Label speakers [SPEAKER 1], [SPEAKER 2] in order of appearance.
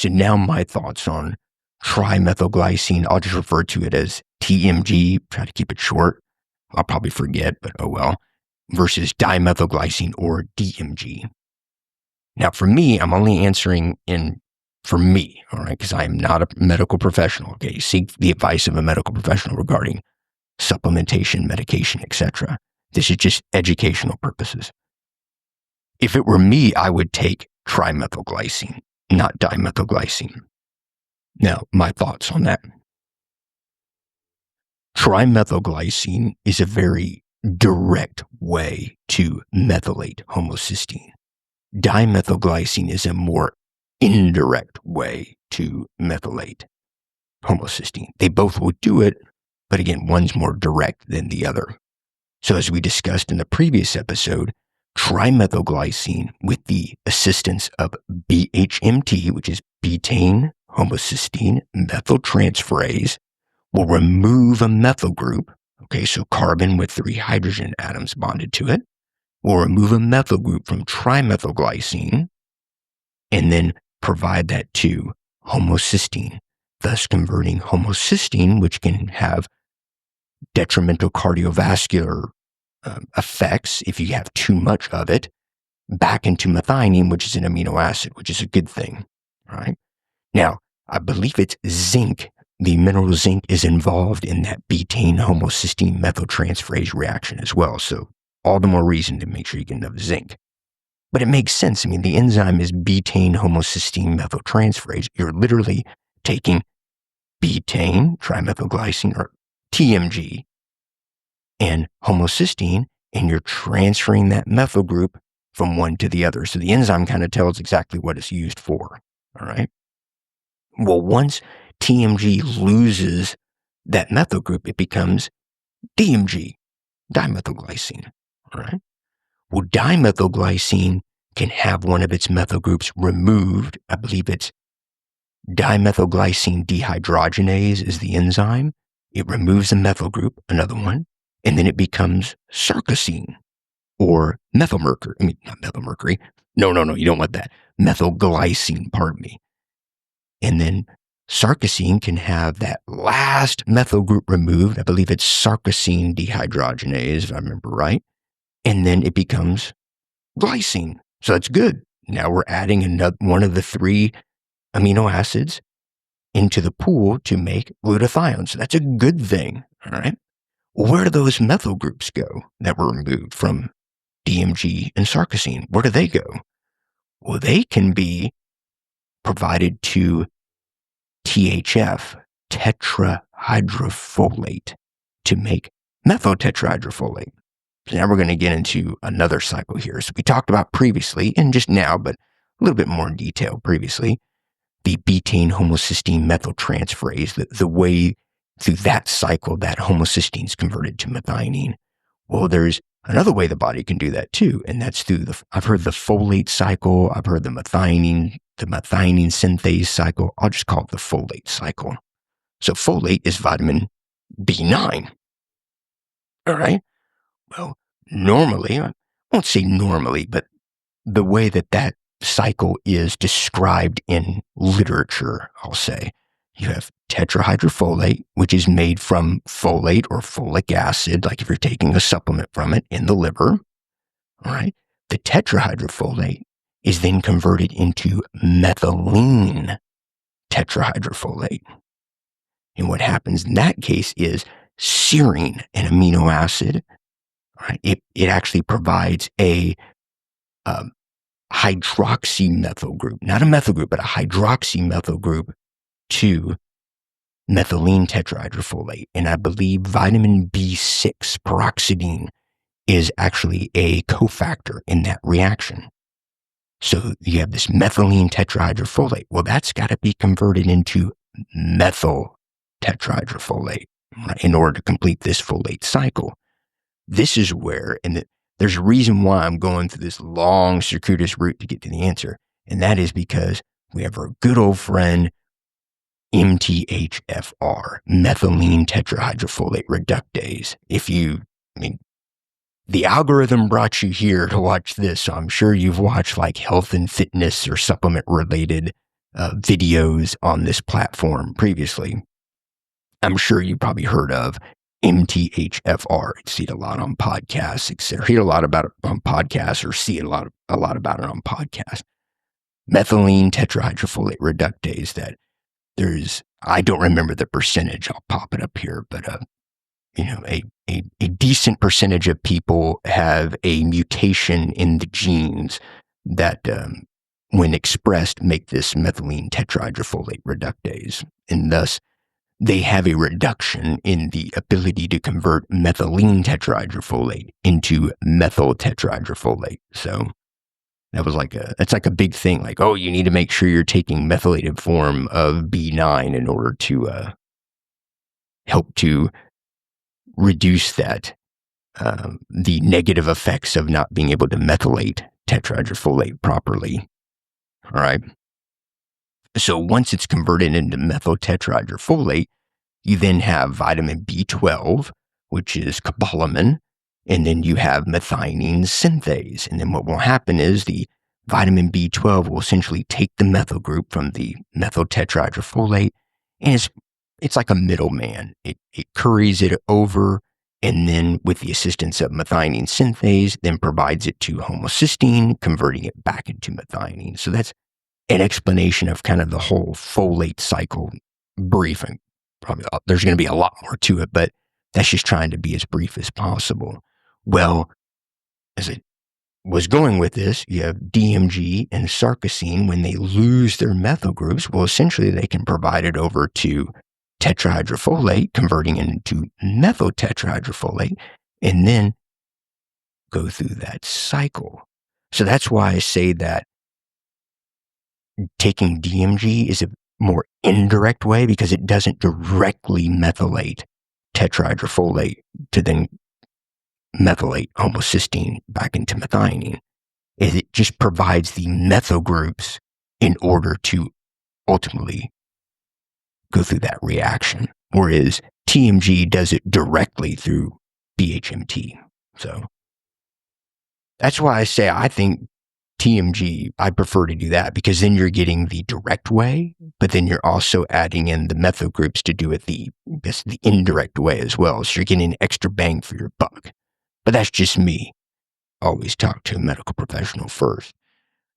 [SPEAKER 1] So now my thoughts on trimethylglycine, I'll just refer to it as TMG, try to keep it short. I'll probably forget, but oh well, versus dimethylglycine or DMG. Now for me, I'm only answering for me, all right, because I am not a medical professional, okay? Seek the advice of a medical professional regarding supplementation, medication, etc. This is just educational purposes. If it were me, I would take trimethylglycine, not dimethylglycine. Now, my thoughts on that. Trimethylglycine is a very direct way to methylate homocysteine. Dimethylglycine is a more indirect way to methylate homocysteine. They both will do it, but again, one's more direct than the other. So as we discussed in the previous episode, trimethylglycine with the assistance of BHMT, which is betaine homocysteine methyltransferase, will remove a methyl group. Okay, so carbon with 3 hydrogen atoms bonded to it will remove a methyl group from trimethylglycine and then provide that to homocysteine, thus converting homocysteine, which can have detrimental cardiovascular effects if you have too much of it, back into methionine, which is an amino acid, which is a good thing, right? Now, I believe it's zinc. The mineral zinc is involved in that betaine homocysteine methyltransferase reaction as well. So all the more reason to make sure you get enough zinc. But it makes sense. I mean, the enzyme is betaine homocysteine methyltransferase. You're literally taking betaine, trimethylglycine, or TMG, and homocysteine, and you're transferring that methyl group from one to the other. So the enzyme kind of tells exactly what it's used for, all right? Well, once TMG loses that methyl group, it becomes DMG, dimethylglycine, all right? Well, dimethylglycine can have one of its methyl groups removed. I believe it's dimethylglycine dehydrogenase is the enzyme. It removes a methyl group, another one, and then it becomes sarcosine or methylmercury. I mean, not methylmercury. No, you don't want that. Methylglycine, pardon me. And then sarcosine can have that last methyl group removed. I believe it's sarcosine dehydrogenase, if I remember right. And then it becomes glycine. So that's good. Now we're adding another one of the 3 amino acids into the pool to make glutathione. So that's a good thing. All right. Well, where do those methyl groups go that were removed from DMG and sarcosine? Where do they go? Well, they can be provided to THF, tetrahydrofolate, to make methyl tetrahydrofolate. So now we're going to get into another cycle here. So we talked about previously, and just now, but a little bit more in detail previously, the betaine homocysteine methyltransferase, the way through that cycle that homocysteine is converted to methionine. Well, there's another way the body can do that too, and that's through I've heard the folate cycle, I've heard the methionine synthase cycle. I'll just call it the folate cycle. So folate is vitamin B9. All right. Well, normally, I won't say normally, but the way that cycle is described in literature, I'll say, you have tetrahydrofolate, which is made from folate or folic acid, like if you're taking a supplement from it in the liver. All right. The tetrahydrofolate is then converted into methylene tetrahydrofolate. And what happens in that case is serine, an amino acid, right? It actually provides a hydroxymethyl group, not a methyl group, but a hydroxymethyl group to methylene tetrahydrofolate. And I believe vitamin B6, peroxidine, is actually a cofactor in that reaction. So you have this methylene tetrahydrofolate. Well, that's got to be converted into methyl tetrahydrofolate, right, in order to complete this folate cycle. This is where, and there's a reason why I'm going through this long, circuitous route to get to the answer, and that is because we have our good old friend MTHFR, methylene tetrahydrofolate reductase. The algorithm brought you here to watch this, so I'm sure you've watched like health and fitness or supplement related videos on this platform previously. I'm sure you probably heard of MTHFR. You see it a lot on podcasts, etc. Hear a lot about it on podcasts, or see a lot about it on podcasts. Methylene tetrahydrofolate reductase. That I don't remember the percentage. I'll pop it up here, but a decent percentage of people have a mutation in the genes that, when expressed, make this methylene tetrahydrofolate reductase, and thus they have a reduction in the ability to convert methylene tetrahydrofolate into methyl tetrahydrofolate. So it's like a big thing. Like, oh, you need to make sure you're taking methylated form of B9 in order to help to reduce that, the negative effects of not being able to methylate tetrahydrofolate properly. All right. So once it's converted into methyl tetrahydrofolate, you then have vitamin B12, which is cobalamin, and then you have methionine synthase. And then what will happen is the vitamin B12 will essentially take the methyl group from the methyl tetrahydrofolate, and it's like a middleman. It curries it over, and then with the assistance of methionine synthase, then provides it to homocysteine, converting it back into methionine. So that's an explanation of kind of the whole folate cycle briefing. Probably there's going to be a lot more to it, but that's just trying to be as brief as possible. Well, as I was going with this, you have DMG and sarcosine. When they lose their methyl groups, well, essentially they can provide it over to tetrahydrofolate, converting it into methyl tetrahydrofolate, and then go through that cycle. So that's why I say that taking DMG is a more indirect way, because it doesn't directly methylate tetrahydrofolate to then methylate homocysteine back into methionine. It just provides the methyl groups in order to ultimately go through that reaction, whereas TMG does it directly through BHMT. So that's why I say I think TMG, I prefer to do that, because then you're getting the direct way, but then you're also adding in the methyl groups to do it the indirect way as well. So you're getting an extra bang for your buck. But that's just me. Always talk to a medical professional first.